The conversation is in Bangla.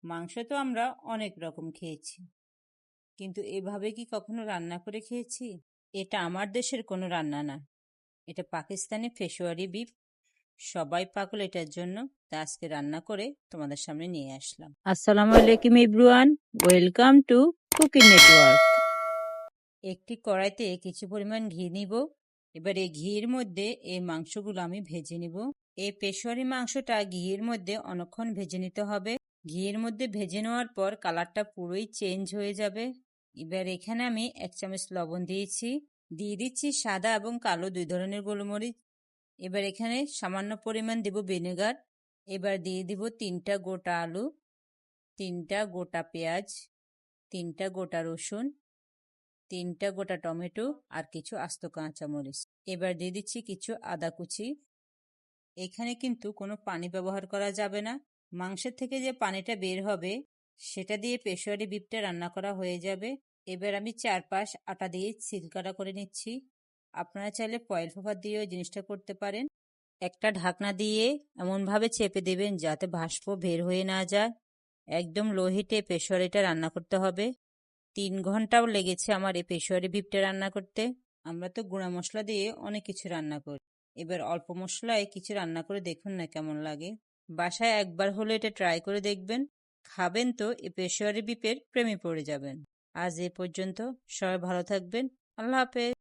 মাংস তো আমরা অনেক রকম খেয়েছি, কিন্তু এভাবে কি কখনো রান্না করে খেয়েছি? এটা আমার দেশের কোনো রান্না না, এটা পাকিস্তানি পেশোয়ারি বিফ। সবাই পাগল এটার জন্য, তা আজকে রান্না করে তোমাদের সামনে নিয়ে আসলাম। আসসালামু আলাইকুম everyone, welcome to cooking network. একটি কড়াইতে কিছু পরিমাণ ঘি নিব। এবার এই ঘির মধ্যে এই মাংসগুলো আমি ভেজে নিব। এই পেশোয়ারি মাংসটা ঘিয়ের মধ্যে অনেকক্ষণ ভেজে নিতে হবে। ঘিয়ের মধ্যে ভেজে নেওয়ার পর কালারটা পুরোই চেঞ্জ হয়ে যাবে। এবার এখানে আমি 1 চামচ লবণ দিয়েছি, দিয়ে দিচ্ছি সাদা এবং কালো 2 ধরনের গোলমরিচ। এবার এখানে সামান্য পরিমাণ দেব ভিনেগার। এবার দিয়ে দিব 3টা গোটা আলু, 3টা গোটা পেঁয়াজ, 3টা গোটা রসুন, 3টা গোটা টমেটো আর কিছু আস্ত কাঁচামরিচ। এবার দিয়ে দিচ্ছি কিছু আদা কুচি। এখানে কিন্তু কোনো পানি ব্যবহার করা যাবে না। মাংসের থেকে যে পানিটা বের হবে সেটা দিয়ে পেশোয়ারি বিফটা রান্না করা হয়ে যাবে। এবার আমি 4 পাশ আটা দিয়ে সিলকাটা করে নিচ্ছি। আপনারা চাইলে ফয়েল পেপার দিয়েও জিনিসটা করতে পারেন। একটা ঢাকনা দিয়ে এমনভাবে চেপে দেবেন যাতে ভাস্প বের হয়ে না যায়। একদম লো হিটে পেশোয়ারিটা রান্না করতে হবে। 3 ঘন্টাও লেগেছে আমার এই পেশোয়ারি বিফটা রান্না করতে। আমরা তো গুঁড়া মশলা দিয়ে অনেক কিছু রান্না করি, এবার অল্প মশলায় কিছু রান্না করে দেখুন না কেমন লাগে। বাসায় একবার হলে এটা ট্রাই করে দেখবেন, খাবেন তো এই পেশোয়ারি বিফের প্রেমে পড়ে যাবেন। আজ এ পর্যন্ত, সবাই ভালো থাকবেন। আল্লাহ হাফেজ।